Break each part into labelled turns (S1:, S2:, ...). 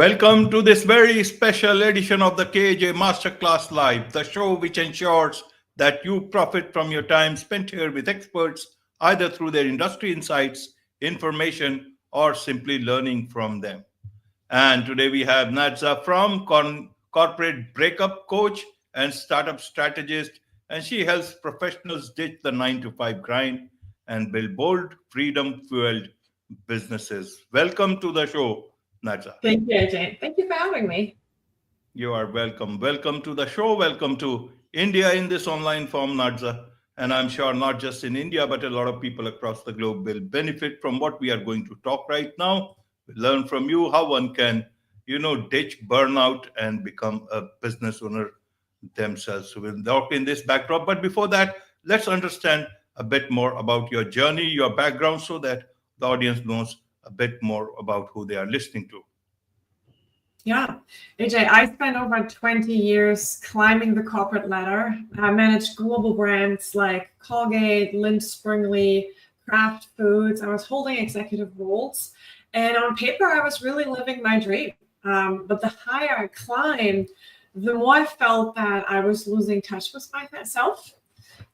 S1: Welcome to this very special edition of the KJ Masterclass Live, the show which ensures that you profit from your time spent here with experts, either through their industry insights, information, or simply learning from them. And today we have Nadja Fromm, corporate breakup coach and startup strategist, and she helps professionals ditch the 9 to 5 grind and build bold, freedom fueled businesses. Welcome to the show, Nadja.
S2: Thank you, AJ. Thank you for having me.
S1: You are welcome. Welcome to the show. Welcome to India in this online form, Nadja. And I'm sure not just in India, but a lot of people across the globe will benefit from what we are going to talk right now. We learn from you how one can, ditch burnout and become a business owner themselves. So we'll talk in this backdrop. But before that, let's understand a bit more about your journey, your background, so that the audience knows a bit more about who they are listening to.
S2: Yeah, AJ, I spent over 20 years climbing the corporate ladder. I managed global brands like Colgate, Lindt Springly, Kraft Foods. I was holding executive roles. And on paper, I was really living my dream. But the higher I climbed, the more I felt that I was losing touch with myself.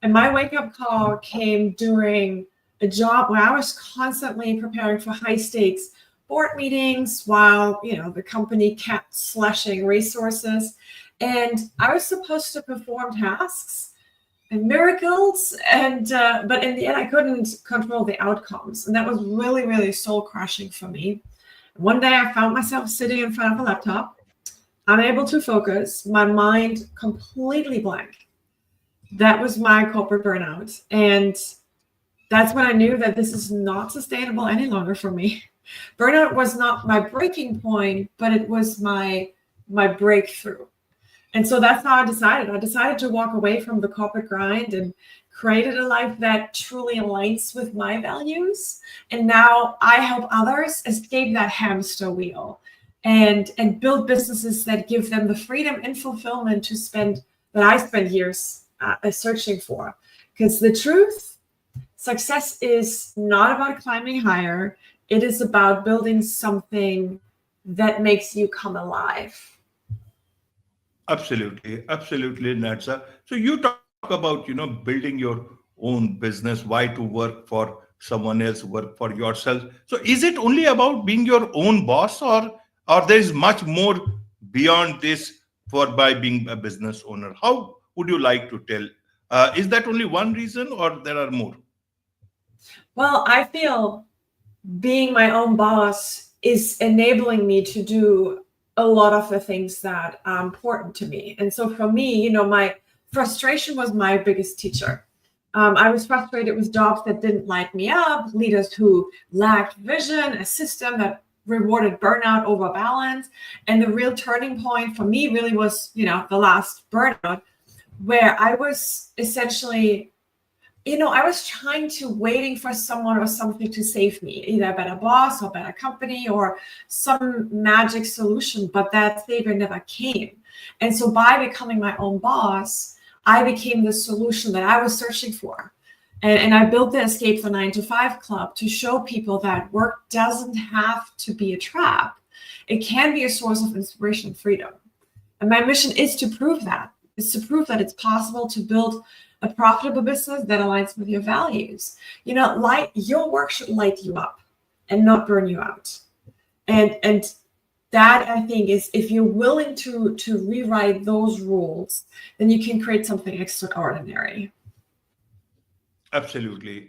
S2: And my wake-up call came during a job where I was constantly preparing for high-stakes board meetings while the company kept slashing resources, and I was supposed to perform tasks and miracles, and but in the end I couldn't control the outcomes, and that was really soul crushing for me. One day I found myself sitting in front of a laptop, unable to focus, my mind completely blank. That was my corporate burnout, and that's when I knew that this is not sustainable any longer for me. Burnout was not my breaking point, but it was my breakthrough. And so that's how I decided. I decided to walk away from the corporate grind and created a life that truly aligns with my values. And now I help others escape that hamster wheel and build businesses that give them the freedom and fulfillment that I spent years searching for. Because the truth, success is not about climbing higher. It is about building something that makes you come alive.
S1: Absolutely, Natsa. So you talk about, building your own business, why to work for someone else, work for yourself. So is it only about being your own boss, or there is much more beyond this for by being a business owner? How would you like to tell? Is that only one reason, or there are more?
S2: Well, I feel being my own boss is enabling me to do a lot of the things that are important to me. And so for me, my frustration was my biggest teacher. I was frustrated with jobs that didn't light me up, leaders who lacked vision, a system that rewarded burnout over balance. And the real turning point for me really was, the last burnout, where I was essentially I was trying to waiting for someone or something to save me, either a better boss or better company or some magic solution, but that savior never came. And so by becoming my own boss, I became the solution that I was searching for. And I built the Escape the 9 to 5 Club to show people that work doesn't have to be a trap. It can be a source of inspiration and freedom. And my mission is to prove that. It's to prove that it's possible to build a profitable business that aligns with your values. Your work should light you up and not burn you out. And that, I think, is if you're willing to rewrite those rules, then you can create something extraordinary.
S1: Absolutely,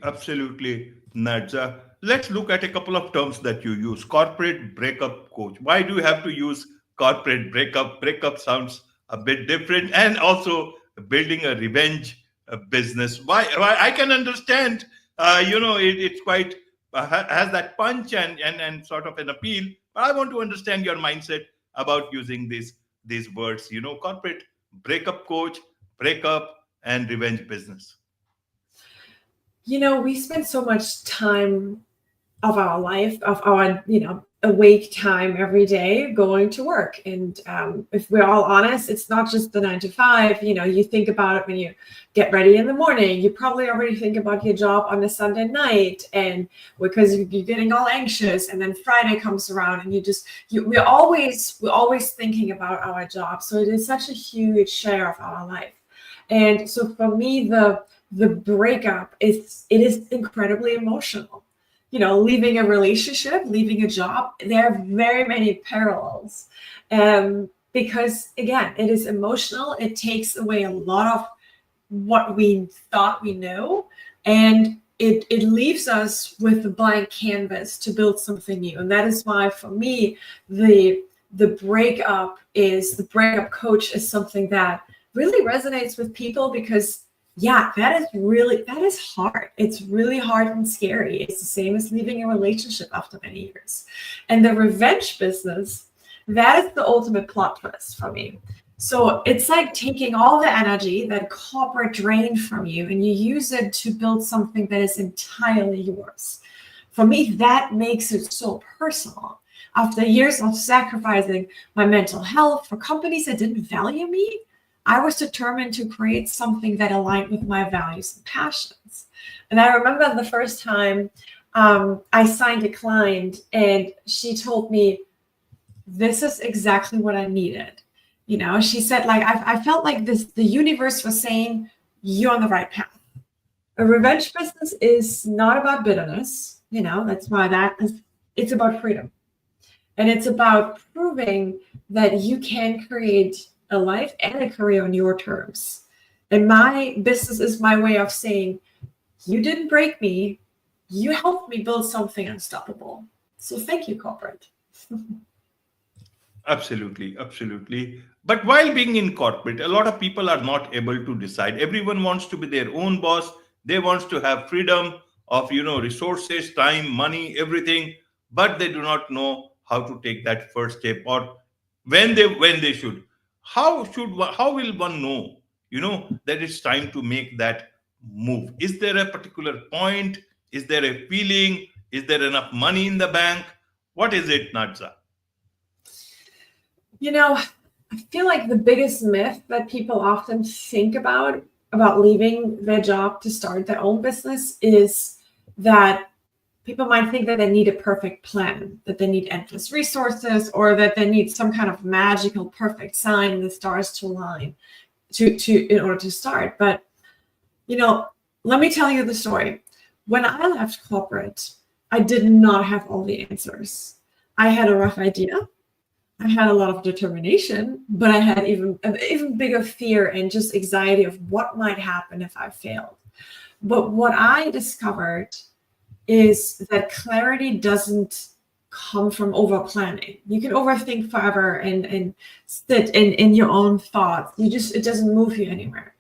S1: Nadja. Let's look at a couple of terms that you use. Corporate breakup coach. Why do you have to use corporate breakup? Breakup sounds a bit different, and also building a revenge business. Why I can understand, it's quite has that punch and sort of an appeal. But I want to understand your mindset about using these words. Corporate breakup coach, breakup, and revenge business.
S2: We spend so much time of our life, of our awake time every day going to work. And if we're all honest, it's not just the 9 to 5. You think about it when you get ready in the morning. You probably already think about your job on a Sunday night, and because you're getting all anxious, and then Friday comes around and we're always thinking about our job. So it is such a huge share of our life. And so for me, the breakup it is incredibly emotional. Leaving a relationship, leaving a job, there are very many parallels. Because again, it is emotional. It takes away a lot of what we thought we know, and it leaves us with a blank canvas to build something new. And that is why for me, the breakup coach is something that really resonates with people, because that is hard. It's really hard and scary. It's the same as leaving a relationship after many years. And the revenge business, that is the ultimate plot twist for me. So it's like taking all the energy that corporate drained from you, and you use it to build something that is entirely yours. For me, that makes it so personal. After years of sacrificing my mental health for companies that didn't value me, I was determined to create something that aligned with my values and passions. And I remember the first time I signed a client, and she told me, this is exactly what I needed. She said, I felt like the universe was saying, you're on the right path. A revenge business is not about bitterness. That's why it's about freedom. And it's about proving that you can create a life and a career on your terms. And my business is my way of saying, you didn't break me. You helped me build something unstoppable. So thank you, corporate.
S1: Absolutely, absolutely. But while being in corporate, a lot of people are not able to decide. Everyone wants to be their own boss. They want to have freedom of, resources, time, money, everything, but they do not know how to take that first step, or when they should. How will one know, that it's time to make that move? Is there a particular point? Is there a feeling? Is there enough money in the bank? What is it, Nadja?
S2: I feel like the biggest myth that people often think about leaving their job to start their own business is that people might think that they need a perfect plan, that they need endless resources, or that they need some kind of magical perfect sign in the stars to align in order to start. But let me tell you the story. When I left corporate, I did not have all the answers. I had a rough idea. I had a lot of determination, but I had an even bigger fear and just anxiety of what might happen if I failed. But what I discovered is that clarity doesn't come from over planning. You can overthink forever and sit in your own thoughts. It doesn't move you anywhere.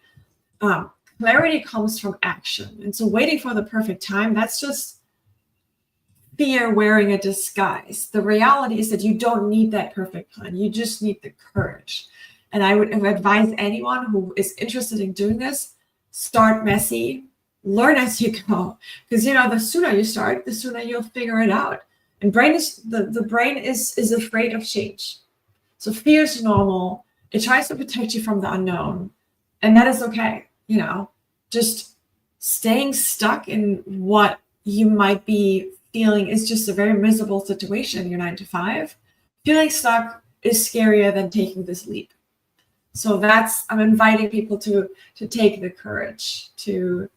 S2: Clarity comes from action. And so waiting for the perfect time, that's just fear wearing a disguise. The reality is that you don't need that perfect plan. You just need the courage. And I would advise anyone who is interested in doing this, start messy, learn as you go. Because the sooner you start, the sooner you'll figure it out. And the brain is afraid of change. So fear is normal. It tries to protect you from the unknown. And that is okay. Just staying stuck in what you might be feeling is just a very miserable situation, your 9 to 5. Feeling stuck is scarier than taking this leap. So I'm inviting people to take the courage to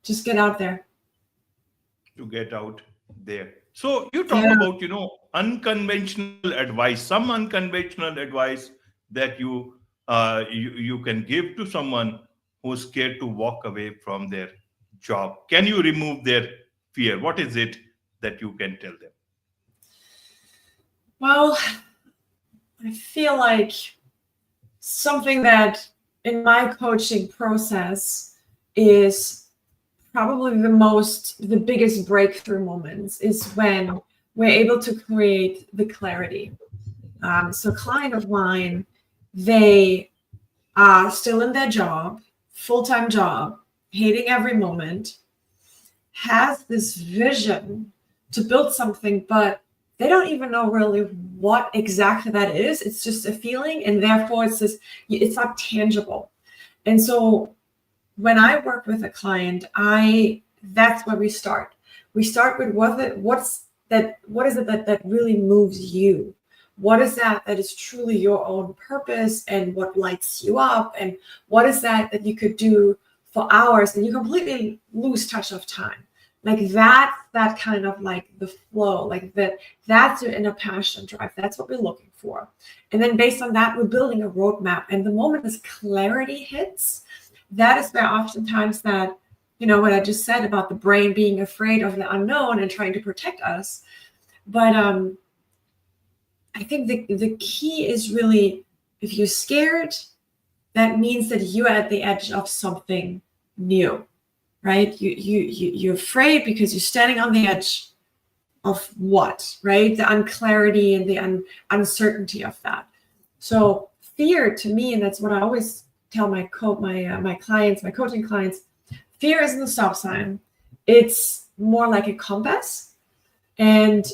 S2: just get out there.
S1: To get out there. So you talk about, unconventional advice, some unconventional advice that you can give to someone who's scared to walk away from their job. Can you remove their fear? What is it that you can tell them?
S2: Well, I feel like something that in my coaching process is probably the biggest breakthrough moments is when we're able to create the clarity. So a client of mine, they are still in their job, full-time job, hating every moment, has this vision to build something, but they don't even know really what exactly that is. It's just a feeling, and therefore it's not tangible. And so when I work with a client, that's where we start. We start with what is it that really moves you? What is that is truly your own purpose, and what lights you up, and what is that you could do for hours and you completely lose touch of time? Like that kind of like the flow, like that's your inner passion drive. That's what we're looking for. And then based on that, we're building a roadmap. And the moment this clarity hits, that is where oftentimes that, what I just said about the brain being afraid of the unknown and trying to protect us. But I think the key is really, if you're scared, that means that you're at the edge of something new, right? You're afraid because you're standing on the edge of what, right? The unclarity and the uncertainty of that. So fear, to me, and that's what I always tell my clients, my coaching clients, fear isn't a stop sign. It's more like a compass, and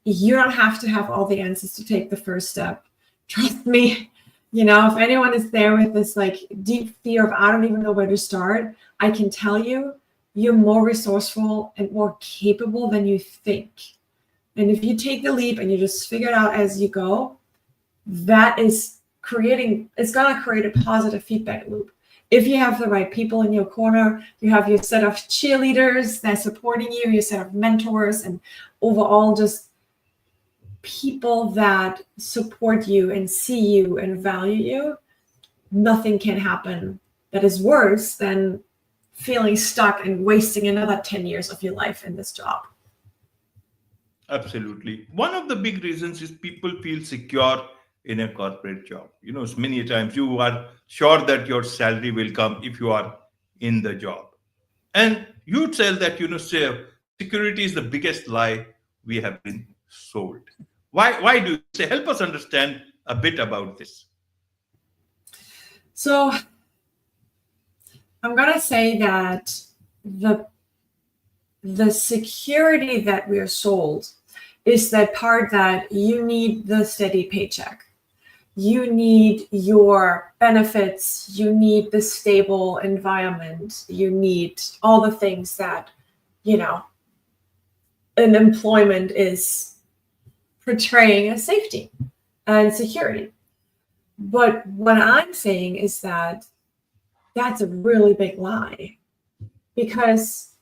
S2: you don't have to have all the answers to take the first step. Trust me. If anyone is there with this like deep fear of, I don't even know where to start, I can tell you, you're more resourceful and more capable than you think. And if you take the leap and you just figure it out as you go, it's going to create a positive feedback loop. If you have the right people in your corner, you have your set of cheerleaders that are supporting you, your set of mentors, and overall just people that support you and see you and value you, nothing can happen that is worse than feeling stuck and wasting another 10 years of your life in this job.
S1: Absolutely. One of the big reasons is people feel secure in a corporate job. Many times you are sure that your salary will come if you are in the job. And you tell that, security is the biggest lie we have been sold. Why do you say? Help us understand a bit about this.
S2: So I'm going to say that the security that we are sold is that part that you need the steady paycheck. You need your benefits. You need the stable environment. You need all the things that, an employment is portraying as safety and security. But what I'm saying is that that's a really big lie, because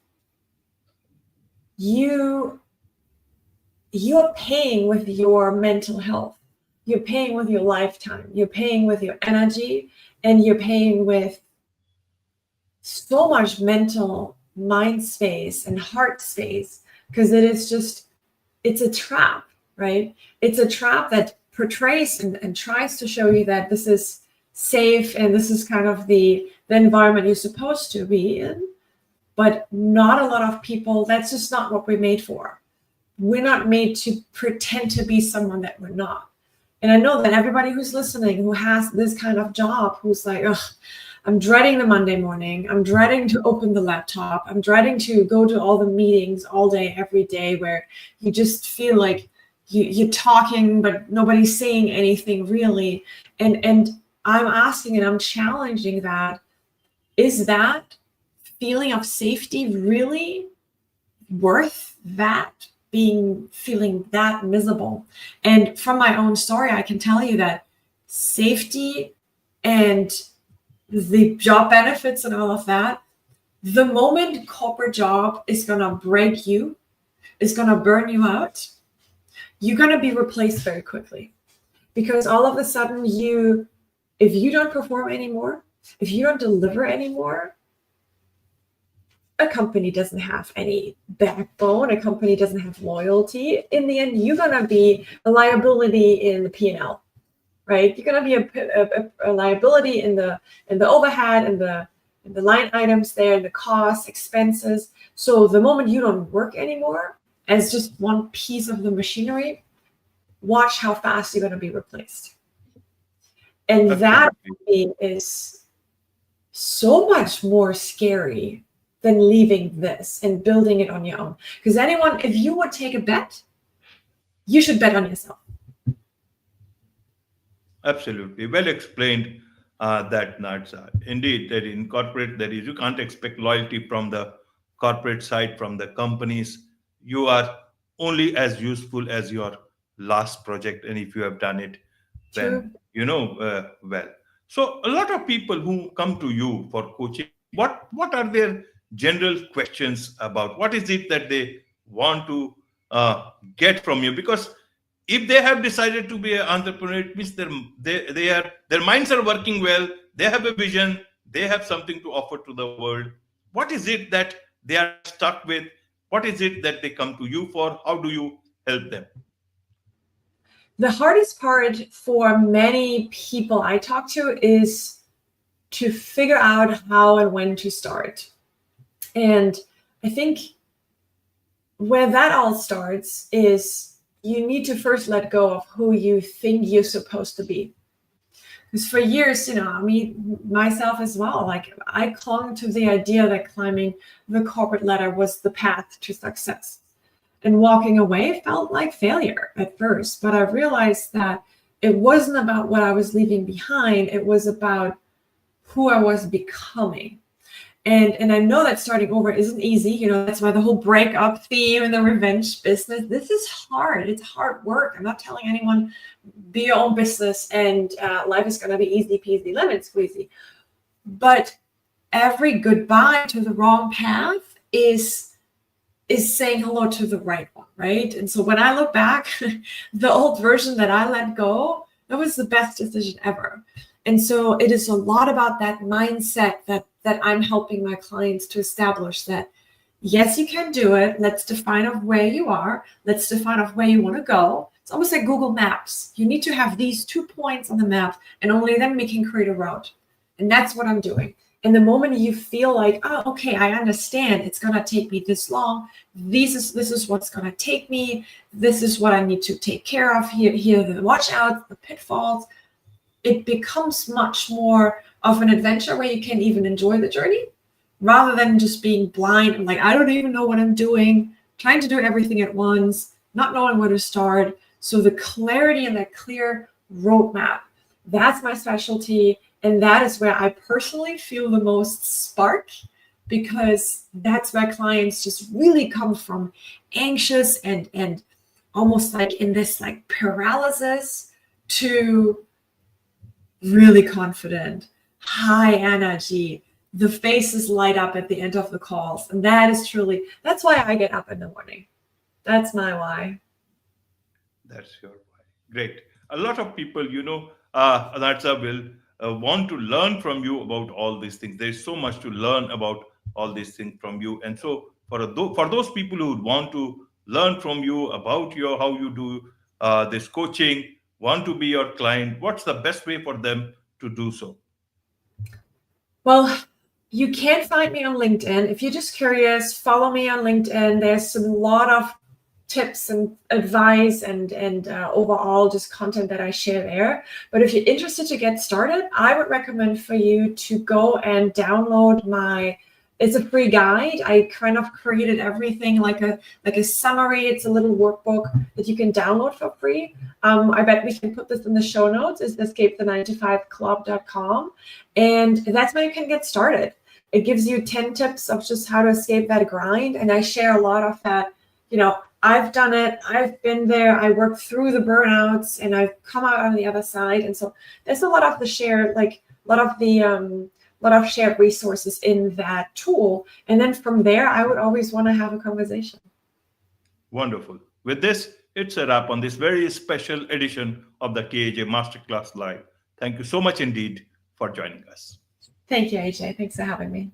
S2: you're paying with your mental health. You're paying with your lifetime. You're paying with your energy, and you're paying with so much mental mind space and heart space, because it's a trap, right? It's a trap that portrays and tries to show you that this is safe and this is kind of the environment you're supposed to be in. But not a lot of people, that's just not what we're made for. We're not made to pretend to be someone that we're not. And I know that everybody who's listening, who has this kind of job, who's like, ugh, I'm dreading the Monday morning. I'm dreading to open the laptop. I'm dreading to go to all the meetings all day, every day, where you just feel like you're talking, but nobody's saying anything really. And I'm asking and I'm challenging that. Is that feeling of safety really worth that? Feeling that miserable? And from my own story, I can tell you that safety and the job benefits and all of that, the moment corporate job is going to break you, is going to burn you out, you're going to be replaced very quickly. Because all of a sudden if you don't perform anymore, if you don't deliver anymore, a company doesn't have any backbone. A company doesn't have loyalty. In the end, you're going to be a liability in the P&L, right? You're going to be a liability in the overhead and the line items there, the costs, expenses. So the moment you don't work anymore as just one piece of the machinery, watch how fast you're going to be replaced. And that is so much more scary than leaving this and building it on your own. Because if you would take a bet, you should bet on yourself.
S1: Absolutely. Well explained that, Nadja. Indeed, that in corporate, there is, you can't expect loyalty from the corporate side, from the companies. You are only as useful as your last project, and if you have done it,
S2: True.
S1: when well. So a lot of people who come to you for coaching, what are their general questions about? What is it that they want to get from you? Because if they have decided to be an entrepreneur, it means their minds are working well. They have a vision. They have something to offer to the world. What is it that they are stuck with? What is it that they come to you for? How do you help them?
S2: The hardest part for many people I talk to is to figure out how and when to start. And I think where that all starts is you need to first let go of who you think you're supposed to be. Because for years, myself as well, like I clung to the idea that climbing the corporate ladder was the path to success. And walking away felt like failure at first, but I realized that it wasn't about what I was leaving behind. It was about who I was becoming. And I know that starting over isn't easy. That's why the whole breakup theme and the revenge business, this is hard. It's hard work. I'm not telling anyone be your own business and life is going to be easy peasy lemon squeezy. But every goodbye to the wrong path is saying hello to the right one, right? And so when I look back, the old version that I let go, that was the best decision ever. And so it is a lot about that mindset that I'm helping my clients to establish that, yes, you can do it. Let's define of where you are. Let's define of where you want to go. It's almost like Google Maps. You need to have these 2 points on the map, and only then we can create a route. And that's what I'm doing. And the moment you feel like, oh, okay, I understand it's going to take me this long. This is what's going to take me. This is what I need to take care of. Here are the watch out, the pitfalls. It becomes much more of an adventure where you can even enjoy the journey rather than just being blind and like, I don't even know what I'm doing, trying to do everything at once, not knowing where to start. So the clarity and that clear roadmap, that's my specialty. And that is where I personally feel the most spark, because that's where clients just really come from anxious and almost like in this like paralysis to really confident, high energy. The faces light up at the end of the calls. And that's why I get up in the morning. That's my why.
S1: That's your why. Great. A lot of people, Nadja, will want to learn from you about all these things. There's so much to learn about all these things from you. And so for those people who would want to learn from you about how you do this coaching, want to be your client, what's the best way for them to do so?
S2: Well, you can find me on LinkedIn. If you're just curious, follow me on LinkedIn. There's a lot of tips and advice and overall just content that I share there. But if you're interested to get started, I would recommend for you to go and download it's a free guide. I kind of created everything like a summary. It's a little workbook that you can download for free. I bet we can put this in the show notes. It's escape9to5club.com. And that's where you can get started. It gives you 10 tips of just how to escape that grind. And I share a lot of that. I've done it. I've been there. I worked through the burnouts and I've come out on the other side. And so there's a lot of the shared, like a lot of shared resources in that tool. And then from there, I would always want to have a conversation.
S1: Wonderful. With this, it's a wrap on this very special edition of the KAJ Masterclass Live. Thank you so much indeed for joining us.
S2: Thank you, AJ. Thanks for having me.